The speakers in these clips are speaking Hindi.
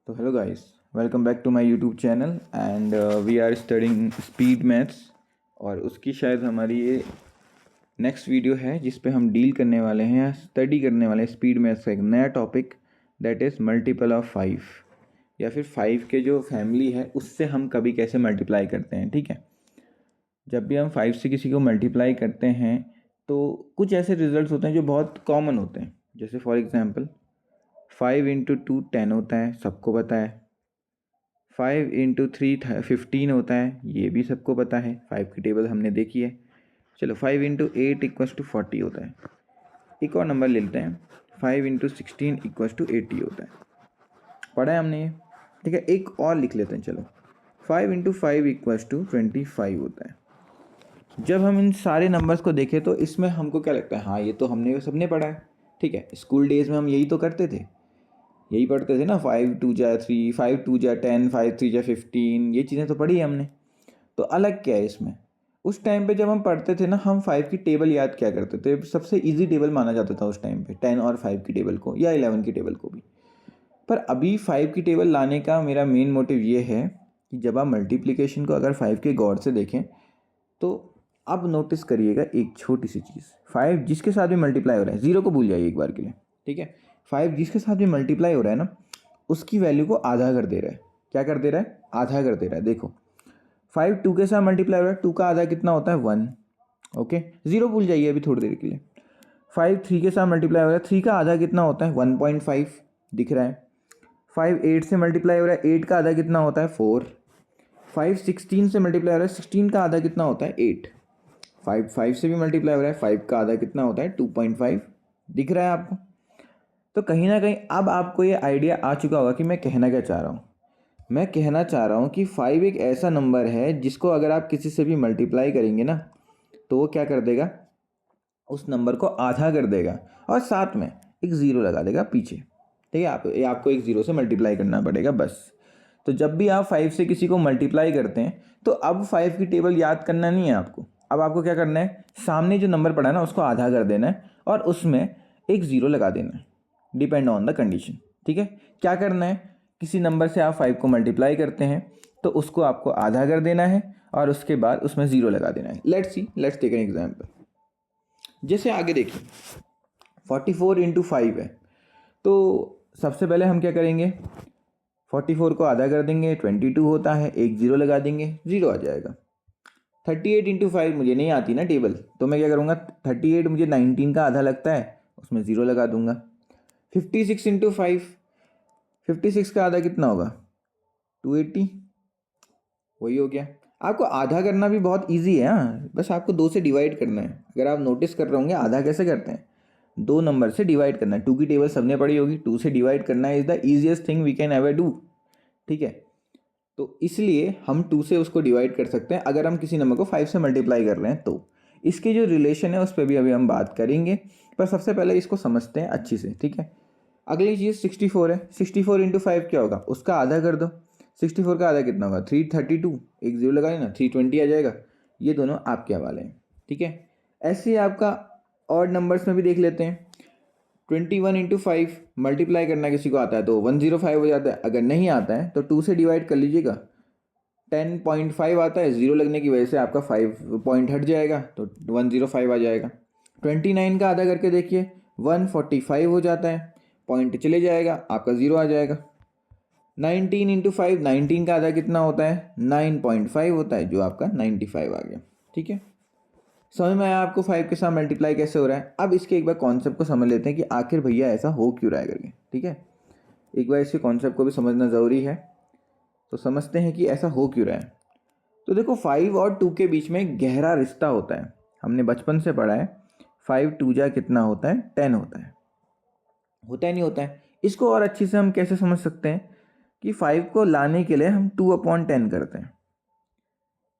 So hello guys, welcome back to my YouTube channel and we are studying speed maths और उसकी शायद हमारी ये नेक्स्ट वीडियो है जिस पे हम डील करने वाले हैं, स्टडी करने वाले हैं स्पीड मैथ्स का एक नया topic that is multiple of 5 या फिर 5 के जो फैमिली है उससे हम कभी कैसे मल्टीप्लाई करते हैं। ठीक है, जब भी हम 5 से किसी को मल्टीप्लाई करते हैं तो कुछ ऐसे रिजल्ट्स होते हैं जो बहुत कॉमन होते हैं। जैसे फॉर एग्जांपल 5 इंटू 2 10 होता है, सबको पता है। 5 इंटू 3 15 होता है, ये भी सबको पता है, 5 की टेबल हमने देखी है। चलो 5 इंटू 8 इक्वस टू 40 होता है। एक और नंबर ले लेते हैं, 5 इंटू 16 इक्वस टू 80 होता है, पढ़ा है हमने ये। ठीक है, एक और लिख लेते हैं, चलो 5 इंटू 5 इक्वस टू 25 होता है। जब हम इन सारे नंबर्स को देखें तो इसमें हमको क्या लगता है, हाँ ये तो हमने सबने पढ़ा है। ठीक है, स्कूल डेज में हम यही तो करते थे, यही पढ़ते थे ना, 5 2 जा 3, 5 2 जा 10, 5 3 जा 15, ये चीज़ें तो पढ़ी है हमने। तो अलग क्या है इसमें, उस टाइम पे जब हम पढ़ते थे ना, हम 5 की टेबल याद क्या करते थे, सबसे इजी टेबल माना जाता था उस टाइम पे 10 और 5 की टेबल को या 11 की टेबल को भी। पर अभी 5 की टेबल लाने का मेरा मेन मोटिव ये है कि जब आप मल्टीप्लिकेशन को अगर 5 के गौर से देखें तो अब नोटिस करिएगा एक छोटी सी चीज़, 5 जिसके साथ भी मल्टीप्लाई हो रहा है, ज़ीरो को भूल जाइए एक बार के लिए। ठीक है, 5 जिसके साथ भी मल्टीप्लाई हो रहा है ना, उसकी वैल्यू को आधा कर दे रहा है। क्या कर दे रहा है, आधा कर दे रहा है। देखो 5 2 के साथ मल्टीप्लाई हो रहा है, 2 का आधा कितना होता है 1। ओके, ज़ीरो भूल जाइए अभी थोड़ी देर के लिए। 5 3 के साथ मल्टीप्लाई हो रहा है, 3 का आधा कितना होता है 1.5 दिख रहा है। 5 8 से मल्टीप्लाई हो रहा है, 8 का आधा कितना होता है 4। 5 16 से मल्टीप्लाई हो रहा है, 16 का आधा कितना होता है 8। 5 5 से भी मल्टीप्लाई हो रहा है, 5 का आधा कितना होता है 2.5 दिख रहा है आपको। तो कहीं ना कहीं अब आपको ये आइडिया आ चुका होगा कि मैं कहना क्या चाह रहा हूँ। मैं कहना चाह रहा हूँ कि 5 एक ऐसा नंबर है जिसको अगर आप किसी से भी मल्टीप्लाई करेंगे ना तो वो क्या कर देगा, उस नंबर को आधा कर देगा और साथ में एक ज़ीरो लगा देगा पीछे। ठीक है, आपको एक ज़ीरो से मल्टीप्लाई करना पड़ेगा बस। तो जब भी आप 5 से किसी को मल्टीप्लाई करते हैं तो अब 5 की टेबल याद करना नहीं है आपको। अब आपको क्या करना है, सामने जो नंबर पड़ा है ना उसको आधा कर देना है और उसमें एक ज़ीरो लगा देना है, डिपेंड ऑन द कंडीशन। ठीक है, क्या करना है, किसी नंबर से आप 5 को मल्टीप्लाई करते हैं तो उसको आपको आधा कर देना है और उसके बाद उसमें ज़ीरो लगा देना है। Let's take an example. जैसे आगे देखिए 44 इंटू 5 है, तो सबसे पहले हम क्या करेंगे, 44 को आधा कर देंगे, 22 होता है, एक ज़ीरो लगा देंगे, ज़ीरो आ जाएगा। 38 इंटू 5 मुझे नहीं आती ना टेबल, तो मैं क्या करूँगा, 38 मुझे 19 का आधा लगता है, उसमें ज़ीरो लगा दूंगा। 56 इंटू 5, 56 का आधा कितना होगा 280, वही हो गया। आपको आधा करना भी बहुत इजी है, हाँ बस आपको 2 से डिवाइड करना है। अगर आप नोटिस कर रहे होंगे आधा कैसे करते हैं, 2 नंबर से डिवाइड करना है। 2 की टेबल सबने पढ़ी होगी, 2 से डिवाइड करना is the easiest thing we can ever do. ठीक है, तो इसलिए हम 2 से उसको डिवाइड कर सकते हैं अगर हम किसी नंबर को 5 से मल्टीप्लाई कर रहे हैं तो। इसके जो रिलेशन है उस पर भी अभी हम बात करेंगे, पर सबसे पहले इसको समझते हैं अच्छी से। ठीक है, अगली चीज़ 64 है, 64 इंटू 5 क्या होगा, उसका आधा कर दो। 64 का आधा कितना होगा 332, एक जीरो लगाए ना 320 आ जाएगा। ये दोनों आपके हवाले हैं। ठीक है, ऐसे ही आपका ऑड नंबर्स में भी देख लेते हैं। 21 इंटू 5 मल्टीप्लाई करना किसी को आता है तो 105 हो जाता है, अगर नहीं आता है तो 2 से डिवाइड कर लीजिएगा। 10.5 आता है, ज़ीरो लगने की वजह से आपका 5 पॉइंट हट जाएगा तो 105 आ जाएगा। 29 का आधा करके देखिए 145 हो जाता है, पॉइंट चले जाएगा, आपका ज़ीरो आ जाएगा। 19 इंटू 5, 19 का आधा कितना होता है 9.5 होता है, जो आपका 95 आ गया। ठीक है, समझ में आया आपको 5 के साथ मल्टीप्लाई कैसे हो रहा है। अब इसके एक बार कॉन्सेप्ट को समझ लेते हैं कि आखिर भैया ऐसा हो क्यों रहा है करके। ठीक है, एक बार इसके कॉन्सेप्ट को भी समझना ज़रूरी है, तो समझते हैं कि ऐसा हो क्यों रहा है। तो देखो 5 और 2 के बीच में गहरा रिश्ता होता है, हमने बचपन से पढ़ा है। 5 2 जा कितना होता है 10 होता है, होता है नहीं होता है। इसको और अच्छी से हम कैसे समझ सकते हैं कि 5 को लाने के लिए हम 2/10 करते हैं।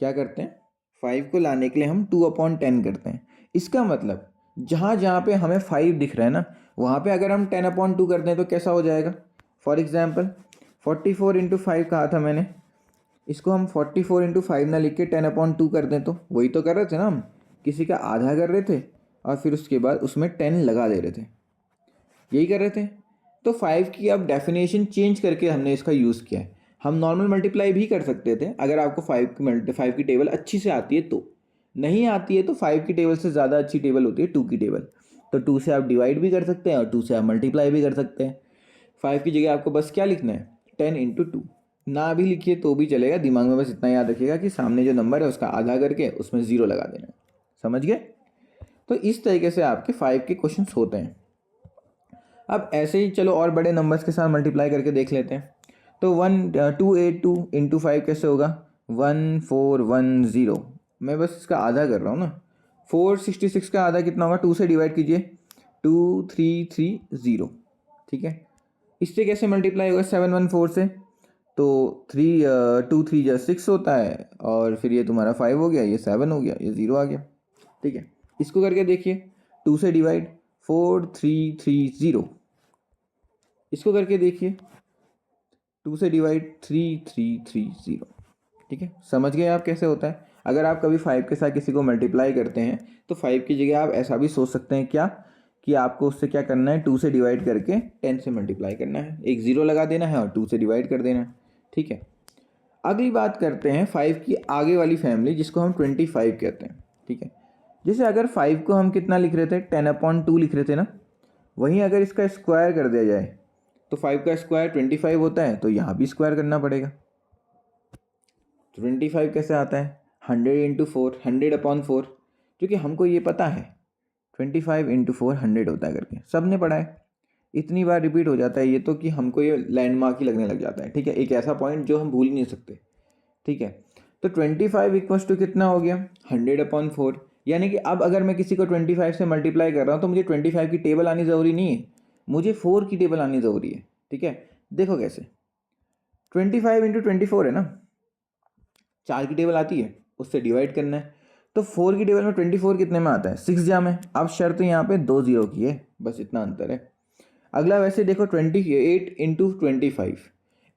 क्या करते हैं, 5 को लाने के लिए हम 2/10 करते हैं। इसका मतलब जहाँ जहाँ पे हमें 5 दिख रहा है ना, वहाँ पे अगर हम 10/2 करते हैं तो कैसा हो जाएगा। फॉर एग्जाम्पल 44 इंटू 5 कहा था मैंने, इसको हम 44 इंटू 5 ना लिख के 10/2 कर दें तो वही तो कर रहे थे ना, हम किसी का आधा कर रहे थे और फिर उसके बाद उसमें 10 लगा दे रहे थे, यही कर रहे थे। तो 5 की अब डेफिनेशन चेंज करके हमने इसका यूज़ किया है। हम नॉर्मल मल्टीप्लाई भी कर सकते थे अगर आपको 5 की टेबल अच्छी से आती है तो। नहीं आती है तो 5 की टेबल से ज़्यादा अच्छी टेबल होती है 2 की टेबल। तो 2 से आप डिवाइड भी कर सकते हैं और 2 से आप मल्टीप्लाई भी कर सकते हैं। 5 की जगह आपको बस क्या लिखना है, 10 इंटू 2। ना भी लिखिए तो भी चलेगा, दिमाग में बस इतना याद रखिएगा कि सामने जो नंबर है उसका आधा करके उसमें 0 लगा देना है। समझ गए? तो इस तरीके से आपके 5 के क्वेश्चन होते हैं। अब ऐसे ही चलो और बड़े नंबर्स के साथ मल्टीप्लाई करके देख लेते हैं। तो 282 इंटू 5 कैसे होगा, 1410। मैं बस इसका आधा कर रहा हूँ ना। 466 का आधा कितना होगा, 2 से डिवाइड कीजिए, 2330। ठीक है, इससे कैसे मल्टीप्लाई होगा 714 से, तो 2 3 जा 6 होता है और फिर ये तुम्हारा 5 हो गया, ये 7 हो गया, ये 0 आ गया। ठीक है, इसको करके देखिए, 2 से डिवाइड 4330। इसको करके देखिए, 2 से डिवाइड 3330। ठीक है, समझ गए आप कैसे होता है। अगर आप कभी 5 के साथ किसी को मल्टीप्लाई करते हैं तो 5 की जगह आप ऐसा भी सोच सकते हैं क्या कि आपको उससे क्या करना है, 2 से डिवाइड करके 10 से मल्टीप्लाई करना है, एक 0 लगा देना है और 2 से डिवाइड कर देना है। ठीक है, अगली बात करते हैं 5 की आगे वाली फैमिली जिसको हम 25 कहते हैं। ठीक है, जैसे अगर 5 को हम कितना लिख रहे थे, 10/2 लिख रहे थे ना, वहीं अगर इसका स्क्वायर कर दिया जाए तो 5 का स्क्वायर 25 होता है, तो यहाँ भी स्क्वायर करना पड़ेगा। 25 कैसे आता है, 100 इंटू 4, 100/4, क्योंकि हमको ये पता है 25 इंटू 4 100 होता है करके, सब ने पढ़ा है। इतनी बार रिपीट हो जाता है ये तो कि हमको ये लैंडमार्क ही लगने लग जाता है। ठीक है, एक ऐसा पॉइंट जो हम भूल ही नहीं सकते। ठीक है, तो 25 इक्वल्स टू कितना हो गया, 100/4। यानी कि अब अगर मैं किसी को 25 से मल्टीप्लाई कर रहा हूँ तो मुझे 25 की टेबल आनी ज़रूरी नहीं है, मुझे 4 की टेबल आनी ज़रूरी है। ठीक है, देखो कैसे, 25 इंटू 24 है ना, 4 की टेबल आती है, उससे डिवाइड करना है। तो 4 की टेबल में 24 कितने में आता है, 6 जा में। अब शर्त यहाँ पे 2 0 की है, बस इतना अंतर है। अगला वैसे देखो 28 इंटू 25,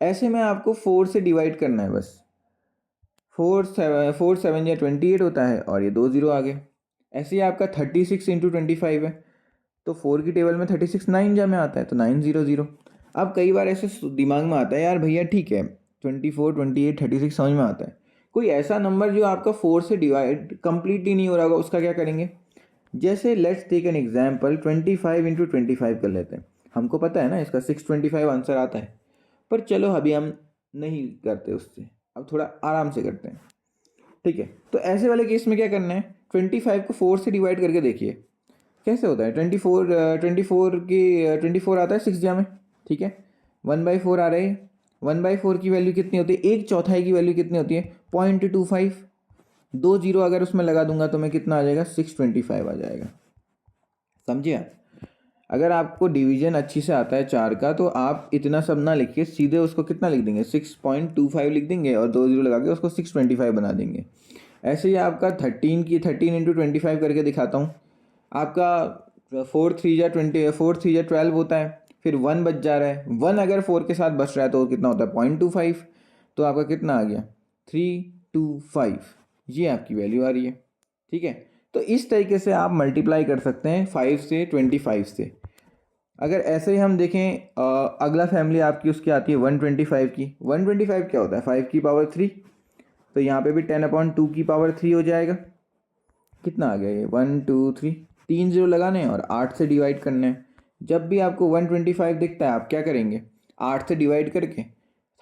ऐसे में आपको 4 से डिवाइड करना है बस। 4 7 या 28 होता है और ये 2 0 आ गए। ऐसे ही आपका 36 इंटू 25 है, तो 4 की टेबल में 36 9 जा में आता है, तो 9 0 0। अब कई बार ऐसे दिमाग में आता है यार भैया ठीक है 24 28 36 समझ में आता है, कोई ऐसा नंबर जो आपका 4 से डिवाइड कंप्लीटली नहीं हो रहा होगा, उसका क्या करेंगे। जैसे let's take an example, 25 into 25 कर लेते हैं। हमको पता है ना इसका 625 आंसर आता है, पर चलो अभी हम नहीं करते उससे, अब थोड़ा आराम से करते हैं। ठीक है, तो ऐसे वाले केस में क्या करना है, 25 को 4 से डिवाइड करके देखिए कैसे होता है। 24 आता है 6 जा में। ठीक है, 1/4 आ रहे हैं, 1/4 की वैल्यू कितनी होती है, 1/4 की वैल्यू कितनी होती है, 0.25। 2 0 अगर उसमें लगा दूंगा तो मैं कितना आ जाएगा, 625 आ जाएगा। समझिए आप, अगर आपको डिवीजन अच्छी से आता है 4 का तो आप इतना सब ना लिखिए, सीधे उसको कितना लिख देंगे, 6.25 लिख देंगे और 2 0 लगा के उसको 625 बना देंगे। ऐसे ही आपका 13 इंटू 25 करके दिखाता हूँ। आपका 4 3 जा 12 होता है, फिर 1 बच जा रहा है, 1 अगर 4 के साथ बच रहा है तो कितना होता है 0.25, तो आपका कितना आ गया 325, ये आपकी वैल्यू आ रही है। ठीक है, तो इस तरीके से आप मल्टीप्लाई कर सकते हैं 5 से 25 से। अगर ऐसे ही हम देखें अगला फैमिली आपकी उसकी आती है 125 की। 125 क्या होता है, 5 की पावर 3, तो यहाँ पे भी 10/2 की पावर 3 हो जाएगा। कितना आ गया ये 1 2 3, 3 0 लगाने हैं और 8 से डिवाइड करने हैं। जब भी आपको 125 दिखता है आप क्या करेंगे, 8 से डिवाइड करके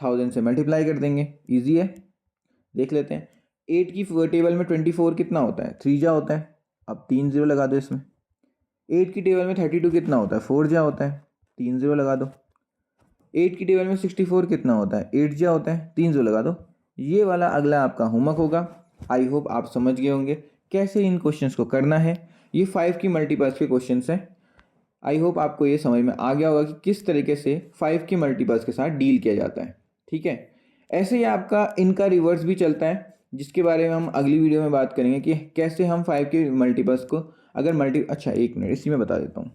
1000 से मल्टीप्लाई कर देंगे, ईजी है। देख लेते हैं 8 की टेबल में 24 कितना होता है, 3 जा होता है, अब 3 0 लगा दो इसमें। 8 की टेबल में 32 कितना होता है, 4 जा होता है, 3 0 लगा दो। 8 की टेबल में 64 कितना होता है, 8 जा होता है, 3 0 लगा दो। ये वाला अगला आपका होमवर्क होगा। आई होप आप समझ गए होंगे कैसे इन क्वेश्चंस को करना है। ये 5 की मल्टीपल्स के क्वेश्चंस हैं। आई होप आपको ये समझ में आ गया होगा कि किस तरीके से 5 की मल्टीपल्स के साथ डील किया जाता है। ठीक है, ऐसे ही आपका इनका रिवर्स भी चलता है, जिसके बारे में हम अगली वीडियो में बात करेंगे कि कैसे हम 5 के मल्टीपल्स को अगर अच्छा एक मिनट इसी में बता देता हूँ,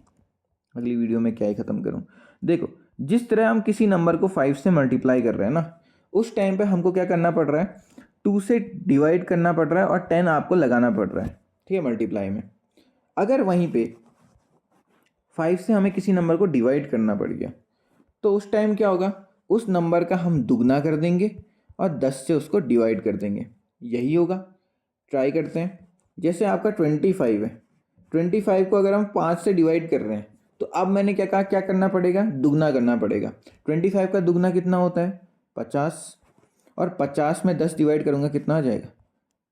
अगली वीडियो में क्या ही ख़त्म करूँ। देखो, जिस तरह हम किसी नंबर को 5 से मल्टीप्लाई कर रहे हैं ना, उस टाइम पे हमको क्या करना पड़ रहा है, 2 से डिवाइड करना पड़ रहा है और 10 आपको लगाना पड़ रहा है। ठीक है, मल्टीप्लाई में। अगर वहीं पे 5 से हमें किसी नंबर को डिवाइड करना पड़ गया तो उस टाइम क्या होगा, उस नंबर का हम दुगना कर देंगे और 10 से उसको डिवाइड कर देंगे, यही होगा। ट्राई करते हैं। जैसे आपका 25 है, 25 को अगर हम 5 से डिवाइड कर रहे हैं तो अब मैंने क्या कहा, क्या करना पड़ेगा, दुगना करना पड़ेगा। 25 का दुगना कितना होता है, 50, और 50 में 10 डिवाइड करूँगा कितना आ जाएगा,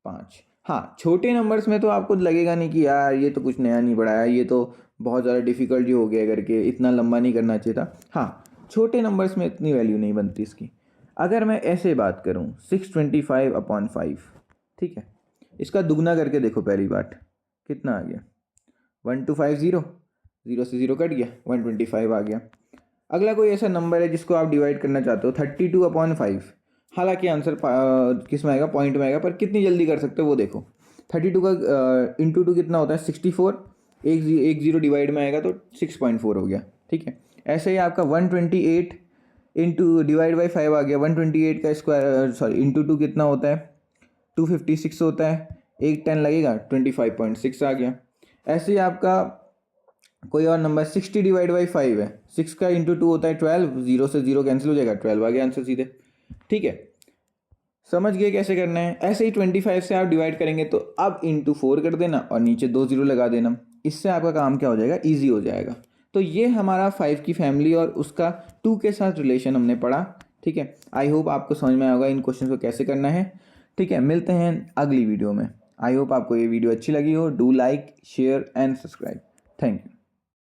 5। हाँ, छोटे नंबर्स में तो आपको लगेगा नहीं कि यार ये तो कुछ नया नहीं पढ़ाया, ये तो बहुत ज़्यादा डिफ़िकल्ट ही हो गया करके, इतना लंबा नहीं करना चाहिए था। हाँ, छोटे नंबर्स में इतनी वैल्यू नहीं बनती इसकी। अगर मैं ऐसे बात करूँ 625/5, ठीक है, इसका दुगना करके देखो, पहली बात कितना आ गया, 1250, 0 से 0 कट गया, 125 आ गया। अगला कोई ऐसा नंबर है जिसको आप डिवाइड करना चाहते हो 32/5, हालांकि आंसर किस में आएगा, पॉइंट में आएगा, पर कितनी जल्दी कर सकते हो वो देखो। 32 का इंटू 2 कितना होता है, 64, एक जीरो डिवाइड में आएगा तो 6.4 हो गया, ठीक है। ऐसे ही आपका 128 इंटू डिवाइड बाई 5 आ गया, 128 का स्क्वायर सॉरी इंटू 2 कितना होता है, 256 होता है, एक 10 लगेगा, 25.6 आ गया। ऐसे ही आपका कोई और नंबर 60 डिवाइड बाई 5 है, 6 का इंटू 2 होता है 12, 0 से 0 कैंसिल हो जाएगा, 12 आ गया आंसर सीधे, ठीक है। समझ गए कैसे करना है। ऐसे ही 25 से आप डिवाइड करेंगे तो अब इंटू 4 कर देना और नीचे 2 जीरो लगा देना, इससे आपका काम क्या हो जाएगा, ईजी हो जाएगा। तो ये हमारा 5 की फैमिली और उसका 2 के साथ रिलेशन हमने पढ़ा, ठीक है। आई होप आपको समझ में आया होगा इन क्वेश्चन को कैसे करना है, ठीक है। मिलते हैं अगली वीडियो में। आई होप आपको ये वीडियो अच्छी लगी हो। Do like, share and subscribe. Thank you.